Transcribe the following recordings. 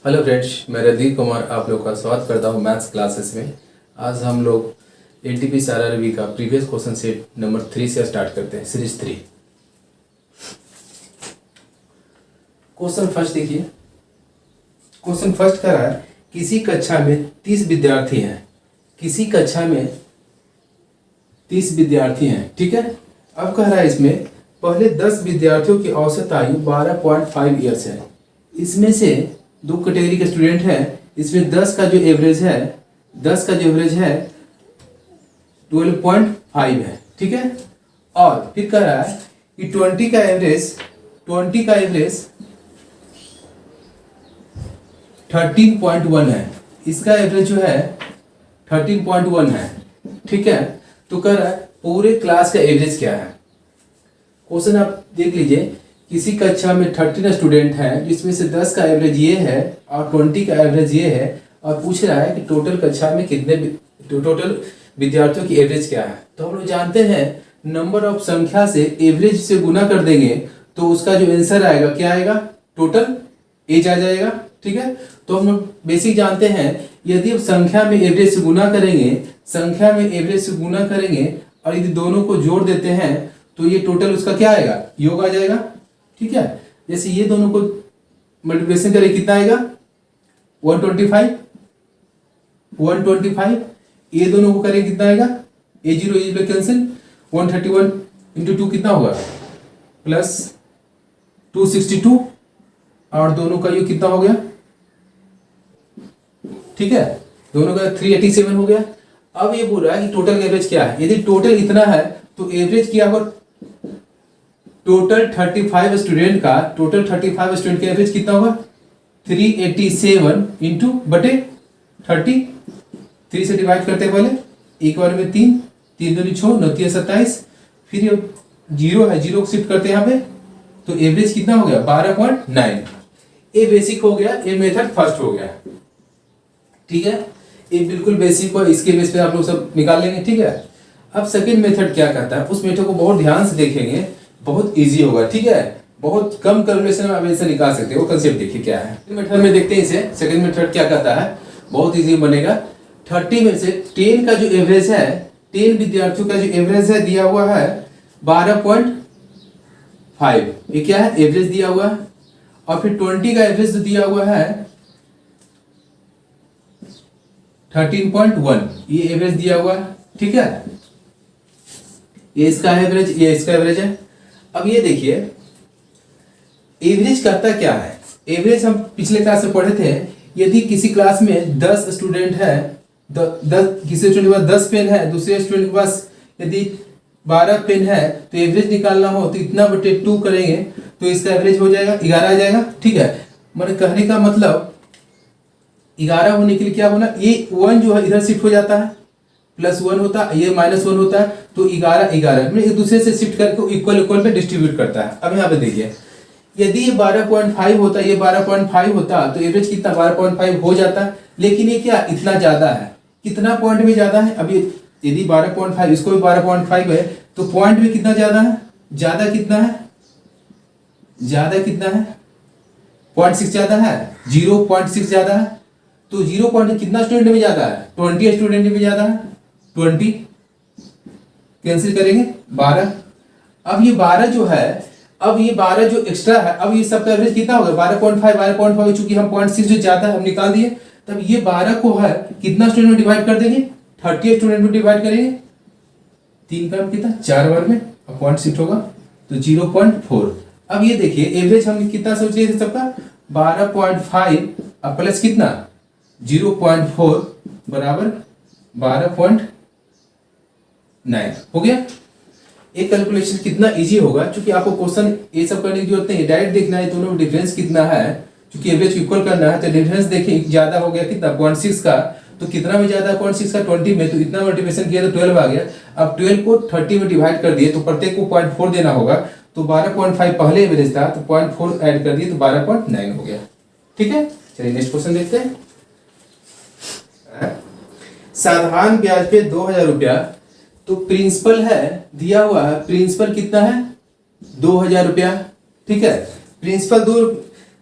Hello friends, मैं रणदीप कुमार आप लोग का स्वागत करता हूं मैथ्स क्लासेस में। आज हम लोग एनटीपीसी आरआरबी का प्रीवियस क्वेश्चन सेट नंबर 3 से स्टार्ट करते हैं, सीरीज 3। क्वेश्चन फर्स्ट देखिए। क्वेश्चन फर्स्ट कह रहा है किसी कक्षा में 30 विद्यार्थी हैं। किसी कक्षा में 30 विद्यार्थी हैं, ठीक है। अब कह रहा है इसमें पहले 10 विद्यार्थियों की औसत आयु 12.5 ईयर्स है। इसमें से दो कैटेगरी के स्टूडेंट हैं। इसमें 10 का जो एवरेज है 12.5 है, ठीक है। और फिर कह रहा है कि 20 का एवरेज 13.1 है। इसका एवरेज जो है 13.1 है, ठीक है। तो कह रहा है पूरे क्लास का एवरेज क्या है। क्वेश्चन आप देख लीजिए। किसी कक्षा में 13 स्टूडेंट हैं, जिसमें से 10 का एवरेज ये है और 20 का एवरेज ये है, और पूछ रहा है कि टोटल कक्षा में कितने टोटल विद्यार्थियों की एवरेज क्या है। तो हम लोग जानते हैं नंबर ऑफ संख्या से एवरेज से गुना कर देंगे तो उसका जो आंसर आएगा क्या आएगा, टोटल एज आ जाएगा, ठीक है। तो हम लोग बेसिक जानते हैं यदि संख्या में एवरेज से गुना करेंगे और यदि दोनों को जोड़ देते हैं तो ये टोटल उसका क्या आएगा, योग आ जाएगा, ठीक है। जैसे ये दोनों को मल्टीप्लिकेशन करें कितना आएगा 125, ये दोनों को करें कितना आएगा, A0 कैंसिल, 131 इंटू 2 कितना होगा प्लस 262, और दोनों का योग कितना हो गया, ठीक है। दोनों का 387 हो गया। अब ये बोल रहा है कि टोटल एवरेज क्या है। यदि टोटल इतना है तो एवरेज क्या होगा, टोटल 35 स्टूडेंट का एवरेज कितना होगा 387 इंटू बटे 30। 3 से डिवाइड करते हैं पहले, एक बार में 3 दूनी 6 9 3 27, फिर ये 0 है, 0 को शिफ्ट करते हैं यहाँ पे, तो एवरेज कितना हो गया 12.9। ये बेसिक हो गया, ये मेथड फर्स्ट हो गया, ठीक है। ये बिल्कुल बेसिक हो, इसके बेस पे आप लोग सब निकाल लेंगे, ठीक है। अब सेकंड मेथड क्या कहता है, उस मेथड को बहुत ध्यान से देखेंगे, बहुत इजी होगा, ठीक है। बहुत कम कैलकुलेशन में आप ऐसे निकाल सकते हो। वो कंसेप्ट देखिए क्या है। मेथड में देखते हैं इसे। सेकंड मेथड क्या कहता है, बहुत इजी बनेगा। 30 में से 10 का जो एवरेज है, 10 विद्यार्थियों का जो एवरेज है दिया हुआ है 12.5, ये क्या है एवरेज दिया हुआ है। और फिर 20 का एवरेज दिया हुआ है 13.1, ये एवरेज दिया हुआ है, ठीक है। ये इसका एवरेज है। अब ये देखिए एवरेज करता क्या है। एवरेज हम पिछले क्लास में पढ़े थे। यदि किसी क्लास में 10 स्टूडेंट है, किसी स्टूडेंट के पास 10 पेन है, दूसरे स्टूडेंट के पास यदि 12 पेन है, तो एवरेज निकालना हो तो इतना बटे 2 करेंगे तो इसका एवरेज हो जाएगा 11 आ जाएगा, ठीक है। मैंने कहने का मतलब 11 होने के लिए क्या होना, ये 1 जो है इधर शिफ्ट हो जाता है, +1 होता है, ये -1 होता है, तो 11 एक दूसरे से शिफ्ट करके इक्वल पे डिस्ट्रीब्यूट करता है। अब यहाँ पे देखिए यदि ये 12.5 होता, ये 12.5 होता तो एवरेज कितना 12.5 हो जाता, लेकिन ये क्या इतना ज्यादा है, कितना पॉइंट में ज्यादा है। अभी यदि 12.5 इसको भी 12.5 है तो पॉइंट में कितना ज्यादा है, ज्यादा कितना है 0.6 ज्यादा है, 0.6 ज्यादा है। तो 0. कितना स्टूडेंट में ज्यादा है, 20 स्टूडेंट में ज्यादा है, 20 कैंसिल करेंगे 12। अब ये 12 जो है, अब ये 12 जो एक्स्ट्रा है, अब ये सबका एवरेज कितना होगा 12.5 चूंकि हम 0.6 जो ज्यादा है हम निकाल दिए, तब ये 12 को है कितना स्टूडेंट में डिवाइड कर देंगे, 30 स्टूडेंट में डिवाइड करेंगे, 3 का कितना 4 बार में, अब पॉइंट शिफ्ट होगा तो 0.4। अब ये देखिए एवरेज हम कितना सोच रहे थे सबका 12.5 अब प्लस कितना 0.4 बराबर 12.9 हो गया। एक कैलकुलेशन कितना इजी होगा, क्योंकि आपको क्वेश्चन ये सब करने की जरूरत नहीं है, डायरेक्ट देखना है दोनों में डिफरेंस कितना है। क्योंकि एवरेज इक्वल करना है तो डिफरेंस देखिए ज्यादा हो गया कितना 0.6 का, तो कितना में ज्यादा 0.6 का 20 में, तो इतना मल्टीप्लिकेशन किया तो 12 आ गया। अब 12 को 30 में डिवाइड कर दिए तो प्रत्येक को 0.4 देना होगा, तो 12.5 पहले एवरेज था तो 0.4 ऐड कर दिए तो 12.9 हो गया, ठीक है। चलिए नेक्स्ट क्वेश्चन देखते हैं। साधारण ब्याज पे 2000 रुपया, तो प्रिंसिपल है दिया हुआ है, प्रिंसिपल कितना है 2000 रुपया, ठीक है। प्रिंसिपल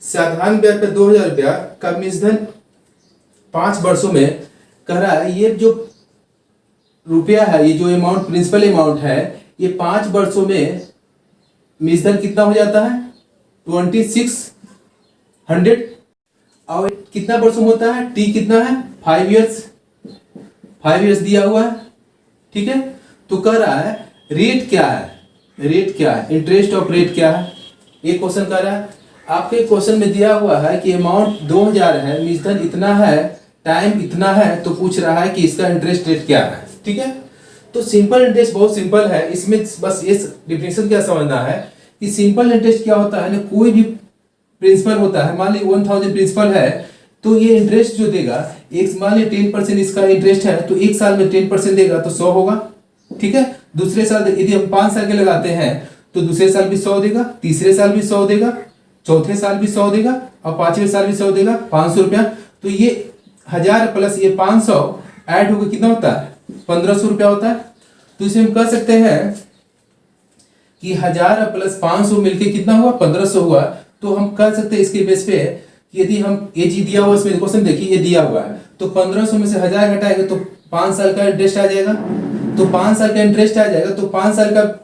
साधारण ब्याज पे 2000 रुपया का मूलधन 5 वर्षों में कह रहा है। ये जो रुपया है, ये जो अमाउंट प्रिंसिपल अमाउंट है, ये 5 वर्षों में मूलधन कितना हो जाता है 2600। और कितना वर्षों में होता है, टी कितना है 5 इयर्स, 5 इयर्स दिया हुआ है, ठीक है। तो कह रहा है रेट क्या है, रेट क्या है, इंटरेस्ट ऑफ रेट क्या है, ये क्वेश्चन कर रहा है। आपके क्वेश्चन में दिया हुआ है कि अमाउंट 2000 है, मूलधन इतना है, टाइम इतना है, तो पूछ रहा है कि इसका इंटरेस्ट रेट क्या है, ठीक है। तो सिंपल इंटरेस्ट बहुत सिंपल है, इसमें बस ये डिफिनेशन क्या समझना है कि सिंपल इंटरेस्ट क्या होता है ना, कोई भी प्रिंसिपल होता है, मान ली 1000 प्रिंसिपल है, तो ये इंटरेस्ट जो देगा, एक मान ली 10% इसका इंटरेस्ट है, तो एक साल में 10% देगा तो 100 होगा, ठीक है। दूसरे साल यदि हम 5 साल के लगाते हैं तो दूसरे साल भी 100 देगा, तीसरे साल भी 100 देगा, चौथे साल भी 100 देगा, और 5वें साल भी 100 देगा, 500 रुपया। तो ये 1000 प्लस ये 500 ऐड होकर कितना होता है 1500 रुपया होता है। तो इसे हम कह सकते हैं कि 1000 प्लस 500 मिलके कितना हुआ 1500 हुआ। तो हम कह सकते हैं इसके बेस पे कि यदि हम ये जी दिया हुआ, इसमें क्वेश्चन देखिए ये दिया हुआ है, तो 1500 में से 1000 घटाएंगे तो 5 साल का इंटरेस्ट आ जाएगा, तो 5 साल का इंटरेस्ट आ जाएगा, तो 5 साल का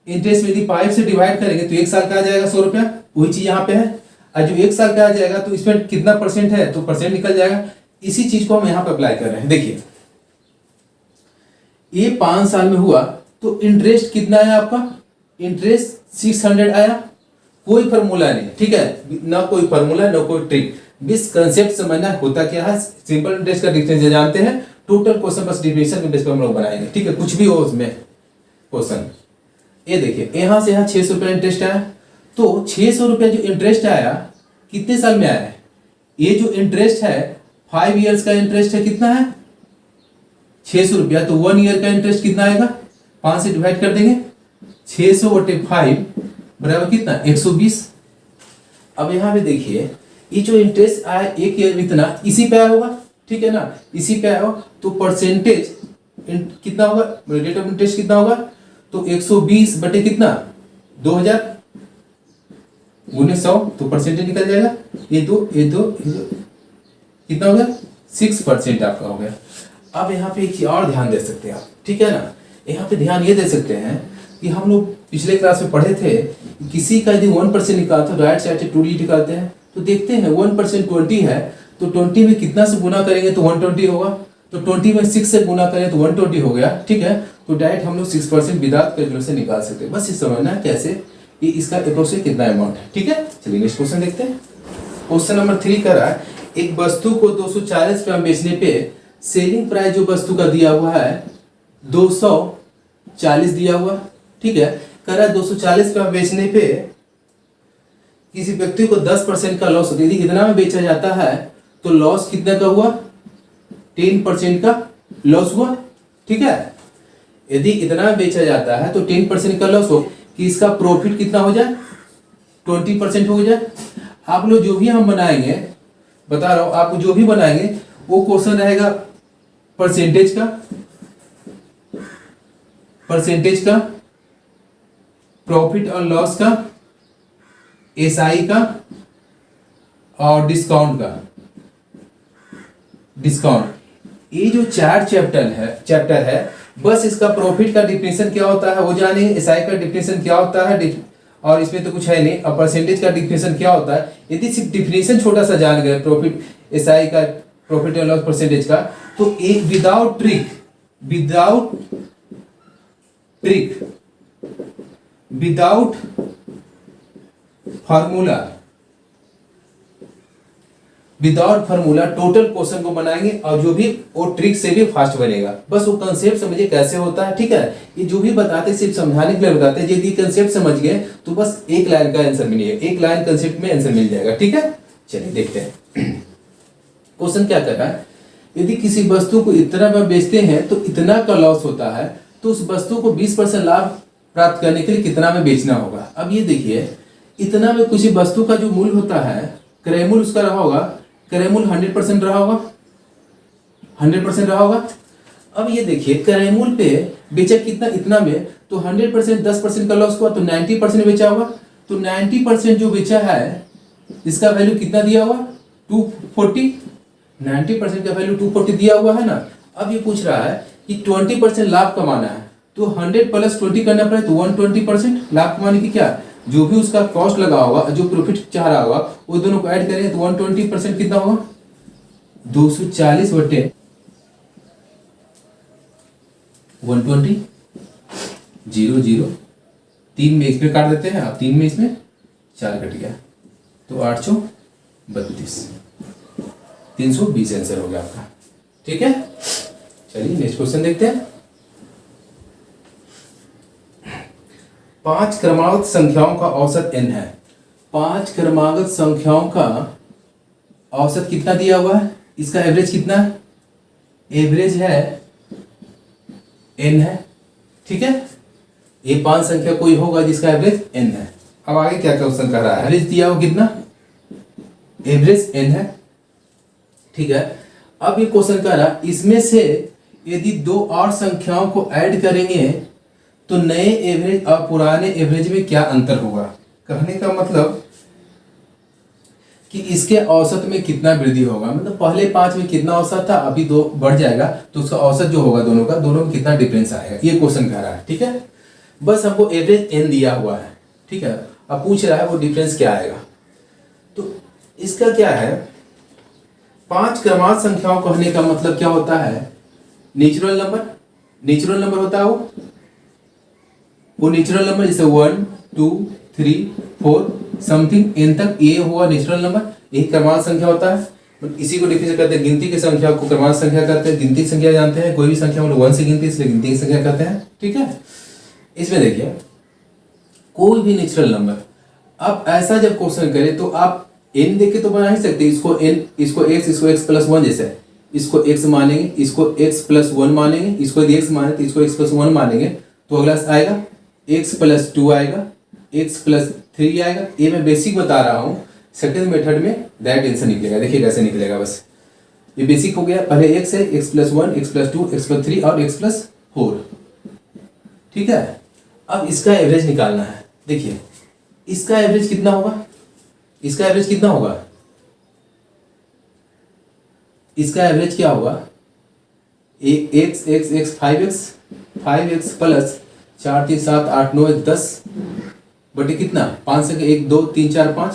इंटरेस्ट में यदि 5 से डिवाइड करेंगे तो 1 साल का आ जाएगा 100 रुपया, वही चीज यहाँ पे है। और जो 1 साल का आ जाएगा तो इसमें कितना परसेंट है, तो परसेंट निकल जाएगा। इसी चीज को हम यहाँ पे अप्लाई कर रहे हैं। देखिए ये 5 साल में हुआ तो इंटरेस्ट कितना आया आपका, इंटरेस्ट 600 आया, कोई फॉर्मूला नहीं, ठीक है, ना कोई फॉर्मूला ना कोई ट्रिक, बस कंसेप्ट समझना होता क्या है। सिंपल इंटरेस्ट का डिफरेंस जानते हैं, टोटल क्वेश्चन बस डिफिनेशन के बेस पर हम लोग बनाएंगे, ठीक है, कुछ भी हो उसमें क्वेश्चन। ये देखिए यहाँ से यहाँ 600 रुपया इंटरेस्ट आया, तो 600 रुपया जो इंटरेस्ट आया कितने साल में आया है, ये जो इंटरेस्ट है 5 इयर्स का इंटरेस्ट है, कितना है 600 रुपया, तो 1 ईयर का इंटरेस्ट कितना आएगा, 5 से डिवाइड कर देंगे, 600 बटे 5 बराबर कितना 120। अब यहाँ पे देखिए ये जो इंटरेस्ट आया 1 ईयर में इतना, इसी पे आया होगा, ठीक है ना, इसी पे आया होगा, तो परसेंटेज कितना होगा, रेट ऑफ इंटरेस्ट कितना होगा, तो 120 बटे कितना 2000 गुने 100, तो परसेंटेज निकल जाएगा, ये दो कितना हो गया 6% आपका हो गया। अब यहाँ पे एक चीज और ध्यान दे सकते हैं आप, ठीक है ना, यहाँ पे ध्यान ये दे सकते हैं कि हम लोग पिछले क्लास में पढ़े थे, किसी का यदि 1% निकालते हैं राइट साइड से 2 निकालते हैं, तो देखते हैं 1% 20 है, तो 20 में कितना से गुना करेंगे तो 120 होगा, तो 20 में 6 से गुना करें तो 120 हो गया, ठीक है। तो डायरेक्ट हम लोग 6% विदाउट कैलकुलेशन निकाल सकते हैं, बस ये समझना है कैसे, ये इसका अप्रोक्सीमेट कितना अमाउंट है, ठीक है। चलिए नेक्स्ट क्वेश्चन देखते हैं। क्वेश्चन नंबर 3 कह रहा है एक वस्तु को 240 रुपया बेचने पे सेलिंग प्राइस जो वस्तु का दिया हुआ है 240 दिया हुआ, ठीक है। कह रहा है 240 रुपया बेचने पे किसी व्यक्ति को 10% का लॉस, यदि इतना में बेचा जाता है तो लॉस कितने का हुआ 10% का लॉस हुआ, ठीक है। यदि इतना में बेचा जाता है तो 10% का लॉस हो, कि इसका प्रॉफिट कितना हो जाए 20% हो जाए। आप लोग जो भी हम बनाएंगे, बता रहा हूं आपको, जो भी बनाएंगे वो क्वेश्चन रहेगा परसेंटेज का, प्रॉफिट और लॉस का, एसआई का और डिस्काउंट का। ये जो 4 चैप्टर है बस इसका प्रॉफिट का डिफिनेशन क्या होता है वो जानेंगे, एसआई का डिफिनेशन क्या होता है, और इसमें तो कुछ है नहीं, और परसेंटेज का डिफिनेशन क्या होता है। यदि सिर्फ डिफिनेशन छोटा सा जान गए प्रॉफिट एसआई का, प्रॉफिट एंड लॉस परसेंटेज का, तो एक without trick without formula total question को बनाएंगे, और जो भी वो ट्रिक से भी फास्ट बनेगा। बस वो कंसेप्ट समझिए कैसे होता है, ठीक है। ये जो भी बताते सिर्फ समझाने के लिए बताते हैं, यदि कंसेप्ट समझ गए तो बस एक लाइन का आंसर मिलेगा, एक लाइन कंसेप्ट में आंसर मिल जाएगा, ठीक है। चलिए देखते हैं क्वेश्चन क्या कर रहा है। यदि किसी वस्तु को इतना में बेचते हैं तो इतना का लॉस होता है, तो उस वस्तु को 20% लाभ प्राप्त करने के लिए कितना में बेचना होगा। अब ये देखिए इतना में किसी वस्तु का जो मूल्य होता है, क्रय मूल्य उसका रहा होगा, क्रय मूल्य 100% रहा होगा, 100% रहा होगा। अब ये देखिए क्रय मूल्य पे बेचा कितना, इतना में, तो 100% 10% का लॉस हुआ तो 90% बेचा होगा, तो 90% जो बेचा है इसका वैल्यू कितना दिया हुआ 240, 90% का वैल्यू 240 दिया हुआ है ना। अब ये पूछ रहा है कि 20% लाभ कमाना है, तो 100 + 20 करना पड़े तो 120% लाभ कमाने की क्या जो भी उसका कॉस्ट लगा होगा, जो प्रॉफिट चाह रहा होगा, वो दोनों को ऐड करेंगे तो 120% कितना होगा 240 बटे 120, 0 0, 3 में इसमें काट देते हैं, अब 3 में इसमें 4 कट गया तो 832, 320 आंसर हो गया आपका। ठीक है, चलिए नेक्स्ट क्वेश्चन देखते हैं। 5 क्रमागत संख्याओं का औसत n है। 5 क्रमागत संख्याओं का औसत कितना दिया हुआ है, इसका एवरेज कितना है, एवरेज है n है। ठीक है, ये 5 संख्या कोई होगा जिसका एवरेज n है। अब आगे क्या क्वेश्चन कर रहा है, एवरेज दिया हुआ कितना, एवरेज n है। ठीक है, अब ये क्वेश्चन कर रहा इसमें से यदि 2 और संख्याओं को ऐड करेंगे तो नए एवरेज और पुराने एवरेज में क्या अंतर होगा। कहने का मतलब कि इसके औसत में कितना वृद्धि होगा, मतलब पहले 5 में कितना औसत था, अभी 2 बढ़ जाएगा तो उसका औसत जो होगा दोनों का, दोनों में कितना डिफरेंस आएगा, ये क्वेश्चन कह रहा है। ठीक है, बस हमको एवरेज n दिया हुआ है। ठीक है, अब पूछ रहा है वो डिफरेंस क्या आएगा। तो इसका क्या है, 5 क्रमागत संख्याओं कहने का मतलब क्या होता है, नेचुरल नंबर होता है वो नेचुरल नंबर जैसे 1 2 3 4 समथिंग n तक, ये हुआ नेचुरल नंबर, यही क्रमागत संख्या होता है। इसी को डिफरेंस करते हैं, गिनती की संख्या को क्रमागत संख्या कहते हैं, गिनती की संख्या जानते हैं, कोई भी संख्या हम लोग 1 से गिनते हैं इसलिए गिनती की संख्या कहते हैं। ठीक है, इसमें देखिए कोई भी नेचुरल नंबर, अब ऐसा जब क्वेश्चन करें तो आप n देख के तो बना ही सकते, इसको n, इसको x + 1 जैसे, इसको x मानेंगे, इसको x + 1 मानेंगे, इसको यदि x माने तो इसको x + 1 मानेंगे, तो अगला आएगा x + 2 आएगा, x + 3 आएगा। ये मैं बेसिक बता रहा हूँ, सेकंड मेथड में डायरेक्ट आंसर निकलेगा। देखिए कैसे निकलेगा, बस ये बेसिक हो गया। पहले x है, x + 1, x + 2, x + 3 और x + 4। ठीक है, अब इसका एवरेज निकालना है। देखिए इसका एवरेज कितना होगा, इसका एवरेज कितना होगा, इसका एवरेज क्या होगा, x 5x + 4 3 7 8 9 10 बटे कितना 5 से 1 2 3 4 5,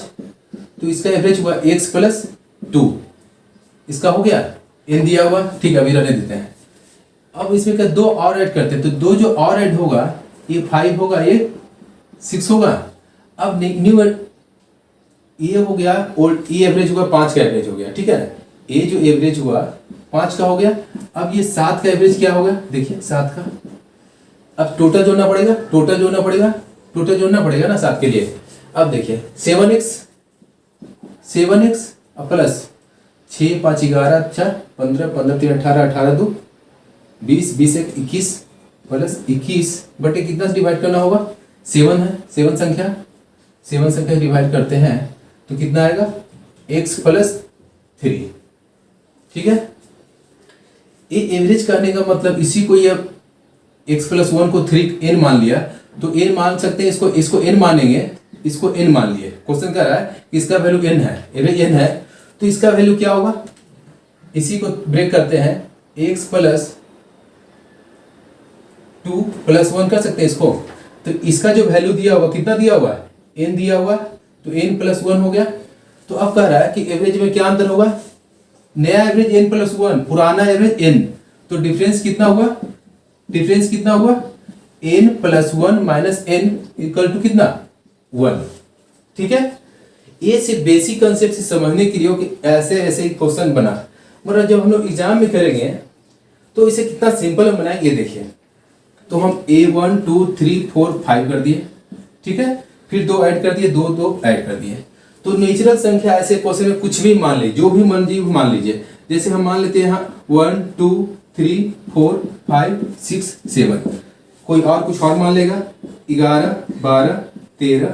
तो इसका एवरेज हुआ x + 2, इसका हो गया n दिया हुआ। ठीक है, अभी रहने देते हैं। अब इसमें क्या 2 और ऐड करते हैं, तो 2 जो और ऐड होगा ये 5 होगा, ये 6 होगा। अब न्यू ये हो गया ओल्ड, ये एवरेज हुआ 5 का एवरेज हो गया। ठीक है, ये जो एवरेज हुआ 5 का हो गया। अब ये 7 का एवरेज क्या होगा, देखिए 7 का, अब टोटल जोड़ना पड़ेगा ना 7 के लिए। अब देखिए 7x प्लस 6 5 11 4 15 15 3 18 18 2 20 20 1 21 प्लस 21 बटे कितना से डिवाइड करना होगा, 7 है, 7 संख्या डिवाइड करते हैं तो कितना आएगा x + 3। ठीक है, ये एवरेज करने का मतलब इसी को, ये x + 1 को 3n मान लिया तो n मान सकते हैं, इसको n मानेंगे, इसको n मान लिए। क्वेश्चन कर रहा है इसका वैल्यू n है, एवरेज n है, तो इसका वैल्यू क्या होगा, इसी को ब्रेक करते हैं, x + 2 + 1 कर सकते हैं इसको, तो इसका जो वैल्यू दिया हुआ कितना दिया हुआ है, n दिया हुआ, तो n + 1 हो गया। तो अब कह रहा है कि एवरेज में क्या अंतर होगा, नया एवरेज n + 1, पुराना एवरेज n, तो डिफरेंस कितना हुआ, n + 1 - n = कितना 1। ठीक है, ये सिर्फ बेसिक कंसेप्ट से समझने के लिए हो कि ऐसे ही क्वेश्चन बना, मगर जब हम लोग एग्जाम में करेंगे तो इसे कितना सिंपल हम बनाएंगे। ये देखिए, तो हम a1 2 3 4 5 कर दिए। ठीक है, फिर 2 ऐड कर दिए, 2 ऐड कर दिए। तो नेचुरल संख्या ऐसे क्वेश्चन में कुछ भी मान लीजिए, जो भी मर्जी मान लीजिए, जैसे हम मान लेते हैं यहाँ 1 2 3 4 5 6 7, कोई और कुछ और मान लेगा, 11 12 13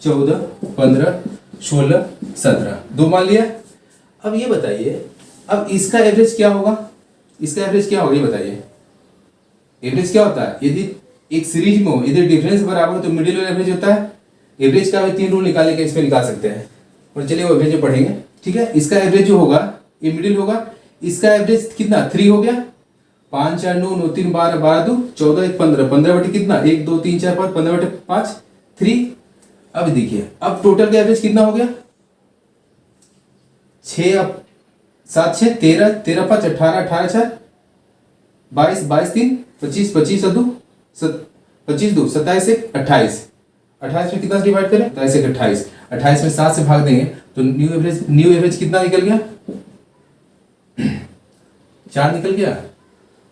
14 15 16 17, 2 मान लिया। अब ये बताइए, अब इसका एवरेज क्या होगा, ये बताइए। एवरेज क्या होता है, यदि एक सीरीज में यदि डिफरेंस बराबर हो तो मिडिल एवरेज होता है। एवरेज का भी 3 रूल निकालने के इसमें निकाल सकते हैं। और चलिए वो एवरेज पढ़ेंगे, ठीक है। इसका एवरेज जो होगा ये मिडिल होगा, इसका एवरेज कितना 3 हो गया, 5 4 9 9 3 12 12 2 14 1 15 15 बटे कितना 1 2 3 4 5 15 बटे 5 3। अब देखिए अब टोटल का एवरेज कितना हो गया 6 अब 7 6 13 13 5 18 18 4 22 22 3 25 25 और 2 25 2 27 1 28 28 में कितना डिवाइड करें 27 1 28 28 में 7 से भाग देंगे तो न्यू एवरेज कितना निकल गया 4 निकल गया।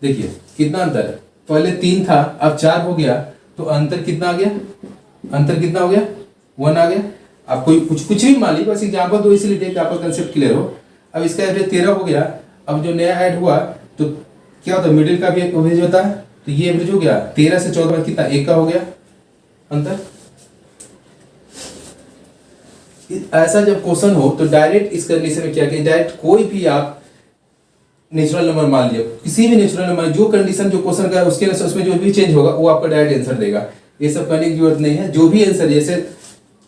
देखिए कितना अंतर है, पहले 3 था अब 4 हो गया, तो अंतर कितना आ गया, अंतर कितना हो गया 1 आ गया। आप कोई कुछ भी मान लीजिए, बस एग्जाम्पल दो इसलिए देख आपका कंसेप्ट क्लियर हो। अब इसका एवरेज 13 हो गया, अब जो नया ऐड हुआ तो क्या होता है मिडिल का भी एवरेज होता है, तो ये एवरेज हो गया 13 से 14 में कितना 1 का हो गया अंतर। ऐसा जब क्वेश्चन हो तो डायरेक्ट इस कंडीशन में क्या किया, डायरेक्ट कोई भी आप नेचुरल नंबर मान लिया, किसी भी नेचुरल नंबर जो कंडीशन जो क्वेश्चन का है उसके अनुसार उसमें जो भी चेंज होगा वो आपका डायरेक्ट आंसर देगा। ये सब करने की जरूरत नहीं है, जो भी आंसर जैसे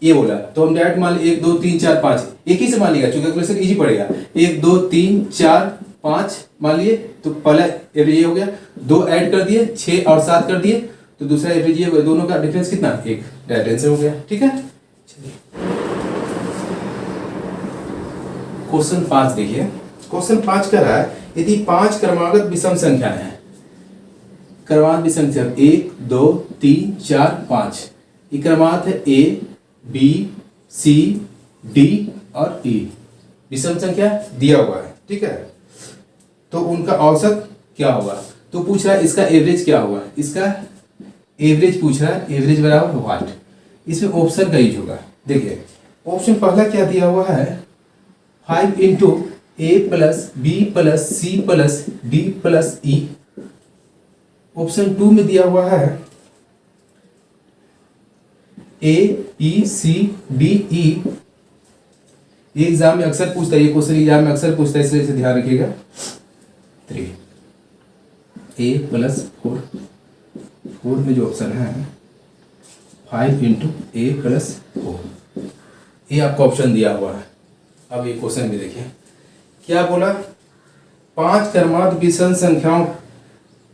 ये बोला तो हम डायरेक्ट मान लिया 1 2 3 4 5 एक ही से मान लिया, क्योंकि कैलकुलेशन इजी पड़ेगा। 1 2 3 4 5 मान लिए तो पहला एवरेज ये हो गया, 2 ऐड कर दिए 6 और 7 कर दिए तो दूसरा एवरेज ये हो गया, दोनों का डिफरेंस कितना 1, डायरेक्ट आंसर हो गया, ठीक है। क्वेश्चन 5 देखिए, क्वेश्चन 5 कह रहा है यदि 5 क्रमागत विषम संख्याएं हैं, क्रमागत विषम संख्या 1 2 3 4 5, ये क्रमागत है A B C D और E, विषम संख्या दिया हुआ है, ठीक है। तो उनका औसत क्या होगा, तो पूछ रहा है इसका एवरेज क्या होगा, इसका एवरेज पूछ रहा है, एवरेज बराबर व्हाट, इसमें ऑप्शन का यूज होगा। देखिए ऑप्शन पहला क्या दिया हुआ है 5 into A plus B plus C plus D plus E। Option 2 में दिया हुआ है A B C D E। ये एग्जाम में अक्सर पूछता है, ये क्वेश्चन एग्जाम में अक्सर पूछता है, इसलिए इसे ध्यान रखिएगा। 3 A प्लस 4 में जो ऑप्शन है 5 इंटू A प्लस 4, ये आपको ऑप्शन दिया हुआ है। अब ये क्वेश्चन भी देखिए क्या बोला, 5 क्रमागत विषम संख्याओं,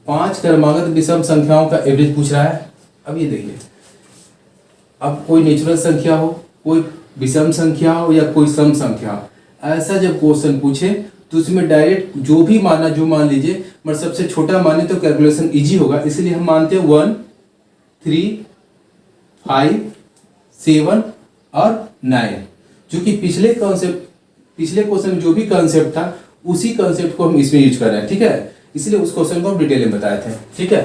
5 क्रमागत विषम संख्याओं का एवरेज पूछ रहा है। अब ये देखिए, अब कोई नेचुरल संख्या हो, कोई विषम संख्या हो या कोई सम संख्या हो, ऐसा जब क्वेश्चन पूछे तो उसमें डायरेक्ट जो भी माना जो मान लीजिए, मगर सबसे छोटा माने तो कैलकुलेशन इजी होगा, इसलिए हम मानते हैं 1 3 5 7 और 9, जो कि पिछले क्वेश्चन में जो भी कॉन्सेप्ट था उसी कॉन्सेप्ट को हम इसमें यूज कर रहे हैं, ठीक है। इसलिए उस क्वेश्चन को हम डिटेल में बताए थे, ठीक है।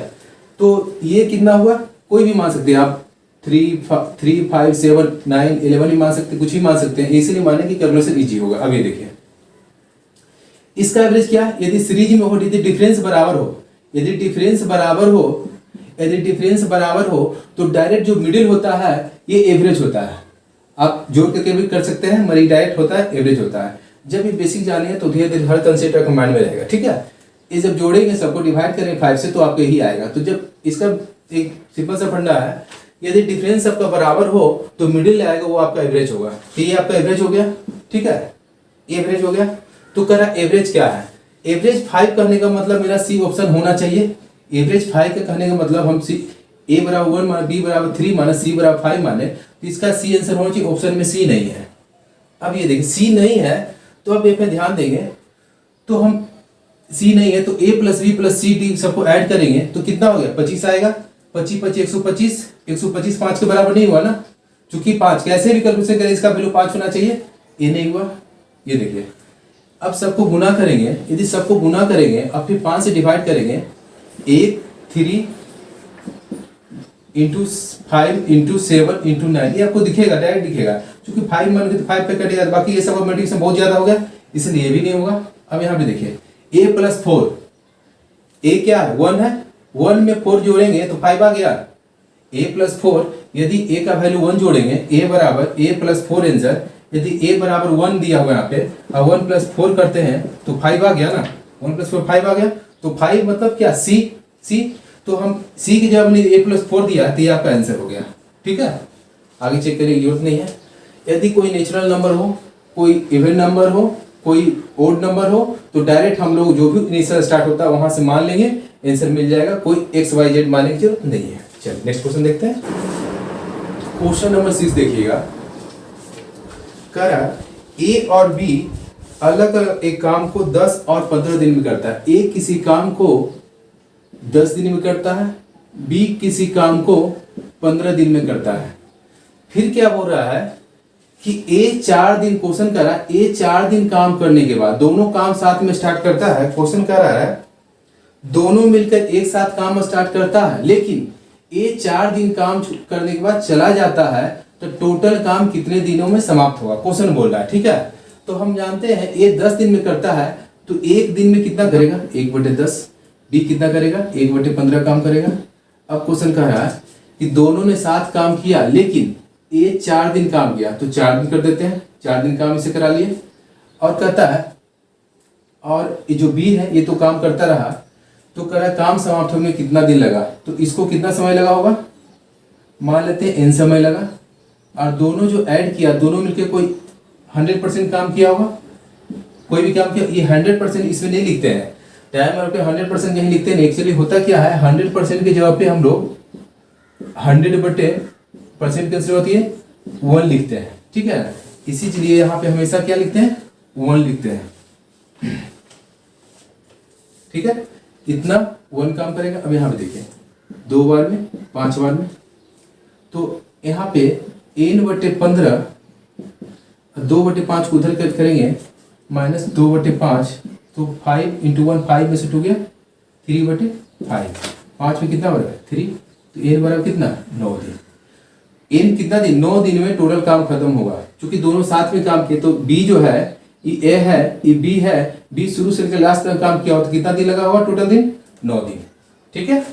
तो ये कितना हुआ, कोई भी मान सकते हैं आप, 3 5 7 9 11 भी मान सकते, कुछ भी मान सकते हैं, इसलिए माने कि कैलकुलेशन इजी होगा। अब ये देखिए इसका एवरेज क्या है, यदि सीरीज में हो, यदि डिफरेंस बराबर हो, यदि डिफरेंस बराबर हो, यदि डिफरेंस बराबर हो तो डायरेक्ट जो मिडिल होता है ये एवरेज होता है। आप जोड़ करके भी कर सकते हैं, मगर डायरेक्ट होता है एवरेज होता है। जब ये बेसिक जाने हैं तो धीरे धीरे हर कंसेप्ट आपके माइंड में रहेगा, ठीक है। ये जब जोड़ेंगे सबको डिवाइड करेंगे 5 से तो आपको यही आएगा। तो जब इसका एक सिंपल सा फंडा है, यदि डिफरेंस सबका बराबर हो तो मिडिल आएगा, वो आपका एवरेज होगा। तो ये आपका एवरेज हो गया, ठीक है, एवरेज हो गया। तो कह रहा एवरेज क्या है, एवरेज 5 कहने का मतलब मेरा सी ऑप्शन होना चाहिए। एवरेज 5 का कहने का मतलब हम सी A बराबर 1 माने, B बराबर 3 माने, C बराबर 5 माने, तो इसका सी आंसर होना चाहिए। ऑप्शन में सी नहीं है। अब ये देखिए सी नहीं है तो अब ये पे ध्यान देंगे, तो हम सी नहीं है तो A plus B plus C D सबको ऐड करेंगे तो कितना हो गया 25 आएगा। 25 25 125, 125 5 के बराबर नहीं हुआ ना, चूंकि 5 कैसे भी कैलकुलेशन करें इसका वैल्यू 5 होना चाहिए, ये नहीं हुआ। ये देखिए अब सबको गुना करेंगे, यदि सबको गुना करेंगे अब फिर 5 से डिवाइड करेंगे, 1 3 इंटू 5 इंटू 7 इंटू 9, ये आपको दिखेगा, डायरेक्ट दिखेगा, क्योंकि 5 मान के तो 5 पे कटेगा, बाकी ये सब मल्टीप्लिकेशन बहुत ज्यादा हो गया, इसलिए ये भी नहीं होगा। अब यहाँ पे देखिए A प्लस 4, A क्या है 1 है, 1 में 4 जोड़ेंगे तो 5 आ गया। A प्लस 4, यदि A का वैल्यू 1 जोड़ेंगे, A बराबर A प्लस 4 आंसर, यदि A बराबर 1 दिया हुआ यहाँ पे, अब 1 प्लस 4 करते हैं तो 5 आ गया ना, 1 प्लस 4 5 आ गया। तो 5 मतलब क्या C, तो हम C की जगह हमने A प्लस 4 दिया तो ये आपका आंसर हो गया, ठीक है। आगे चेक करने की जरूरत नहीं है। यदि कोई नेचुरल नंबर हो कोई इवन नंबर हो, कोई ओड नंबर हो, तो डायरेक्ट हम लोग जो भी इनिशियल स्टार्ट होता है वहां से मान लेंगे, आंसर मिल जाएगा, कोई एक्स वाई जेड मानने की जरूरत नहीं है। चलिए नेक्स्ट क्वेश्चन देखते हैं। क्वेश्चन नंबर 6 देखिएगा, कह रहा ए और बी अलग अलग एक काम को 10 और 15 दिन में करता है। ए किसी काम को 10 दिन में करता है, बी किसी काम को 15 दिन में करता है। फिर क्या बोल रहा है कि ए 4 दिन, क्वेश्चन कर रहा है ए 4 दिन काम करने के बाद, दोनों काम साथ में स्टार्ट करता है। क्वेश्चन कर रहा है दोनों मिलकर एक साथ काम स्टार्ट करता है, लेकिन ए 4 दिन काम करने के बाद चला जाता है, तो टोटल काम कितने दिनों में समाप्त होगा, क्वेश्चन बोल रहा है। ठीक है, तो हम जानते हैं ए 10 दिन में करता है, तो एक दिन में कितना करेगा, 1/10। बी कितना करेगा, 1/15 काम करेगा। अब क्वेश्चन कह रहा है कि दोनों ने साथ काम किया, लेकिन ए 4 दिन काम किया, तो 4 दिन कर देते हैं, 4 दिन काम इसे करा लिए। और कहता है, और ये जो बी है ये तो काम करता रहा, तो कह रहा है काम समाप्त होने में कितना दिन लगा, तो इसको कितना समय लगा होगा, मान लेते हैं n समय लगा। और दोनों जो ऐड किया, दोनों मिलकर कोई 100% काम किया होगा, कोई भी काम किया। ये 100% इसमें नहीं लिखते हैं, टाइमर पे 100% यही लिखते हैं। एक्चुअली होता क्या है, 100% के जवाब पे हम लोग 100% कैंसिल होती है 1 लिखते हैं। ठीक है, इसीलिए यहाँ पे हमेशा क्या लिखते हैं, 1 लिखते हैं। ठीक है, इतना 1 काम करेगा। अब यहाँ पे देखिए 2 बार में, 5 बार में, तो यहाँ पे n/15, 2/5 को उधर करेंगे, -2/5, तो 5 × 1 5 में से 2 गया 3/5, 5 में कितना बराबर 3, तो n बराबर कितना 9 दिन। n कितना दिन, 9 दिन में टोटल काम खत्म होगा। क्योंकि दोनों साथ में काम किए, तो b जो है ये a है, ये b है, b शुरू से लेकर लास्ट तक काम किया हो, तो कितना दिन लगा होगा टोटल दिन, 9 दिन। ठीक है,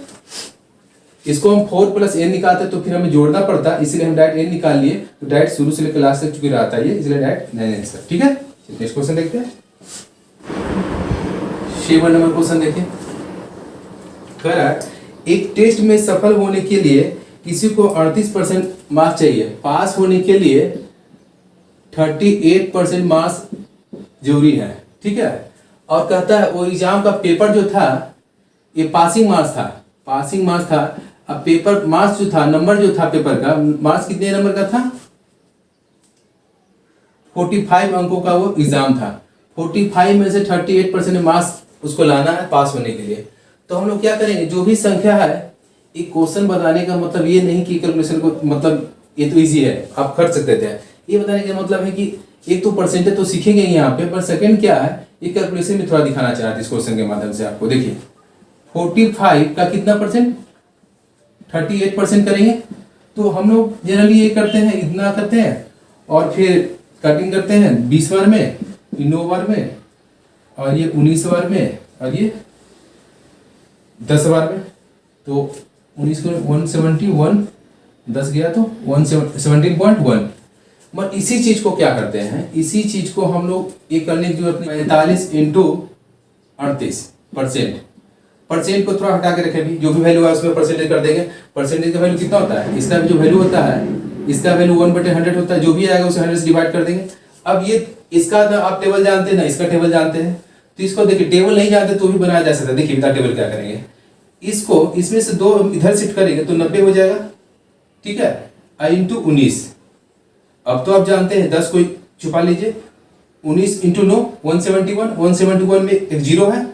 इसको हम 4 + n निकालते तो फिर हमें जोड़ना पड़ता, इसलिए हम डायरेक्ट n निकाल लिए, तो डायरेक्ट शुरू से लेकर लास्ट तक चुकी रहता है ये, इसलिए डायरेक्ट 9 आंसर। ठीक है, नेक्स्ट क्वेश्चन देखते हैं। 7 नंबर क्वेश्चन देखिए, कह रहा है एक टेस्ट में सफल होने के लिए किसी को 38% मार्क्स चाहिए, पास होने के लिए 38% मार्क्स जरूरी है। ठीक है, और कहता है वो एग्जाम का पेपर जो था ये पासिंग मार्क्स था। अब पेपर मार्क्स जो था, नंबर जो था पेपर का, मार्क्स कितने नंबर का था, 45 अंकों का वो एग्जाम था। 45 में से 38% मार्क्स उसको लाना है पास होने के लिए। तो हम लोग क्या करेंगे, जो भी संख्या है, एक क्वेश्चन बनाने का मतलब ये नहीं कि कैलकुलेशन को, मतलब ये तो इजी है आप कर सकते थे, ये बताने का मतलब है कि एक तो परसेंटेज तो सीखेंगे यहाँ पे, पर सेकंड क्या है, ये कैलकुलेशन में थोड़ा दिखाना चाहते इस क्वेश्चन के माध्यम से आपको। देखिए 45 का कितना परसेंट, 38% करेंगे, तो हम लोग जनरली ये करते हैं, इतना करते हैं और फिर कटिंग करते हैं 20 बार में, 9 बार में, और ये 19 बार में, और ये 10 बार में। तो 19 को 171, 10 गया तो 17.1। मगर इसी चीज को क्या करते हैं, इसी चीज को हम लोग ये करने की जरूरत नहीं, 45 × 38%। परसेंट को थोड़ा हटा के रखें, भी जो भी वैल्यू है उसमें परसेंटेज कर देंगे। परसेंटेज का वैल्यू कितना होता है, इसका जो वैल्यू होता है, इसका वैल्यू 1/100 होता है, जो भी आएगा उसे 100 से डिवाइड कर देंगे। अब ये इसका आप टेबल जानते हैं ना, इसका टेबल जानते हैं, तो इसको देखिए टेबल नहीं जानते तो भी बनाया जा सकता है। देखिए बिना टेबल क्या करेंगे, इसको इसमें से 2 इधर शिफ्ट करेंगे तो 90 हो जाएगा। ठीक है, × 19। अब तो आप जानते हैं 10 को छुपा लीजिए, 19 × 9 171, 171 में एक 0 है,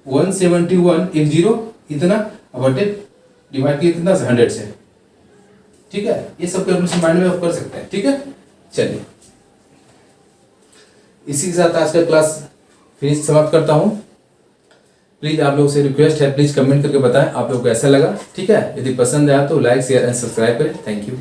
171 एक 0 इतना, बटे डिवाइड किया कितना से 100 से। ठीक है, ये सब कैलकुलेशन माइंड में आप कर सकते हैं। ठीक है, चलिए इसी के साथ आज का क्लास फिनिश समाप्त करता हूँ। प्लीज आप लोगों से रिक्वेस्ट है, प्लीज कमेंट करके बताएं आप लोगों को कैसा लगा। ठीक है, यदि पसंद आया तो लाइक शेयर एंड सब्सक्राइब करें। Thank you.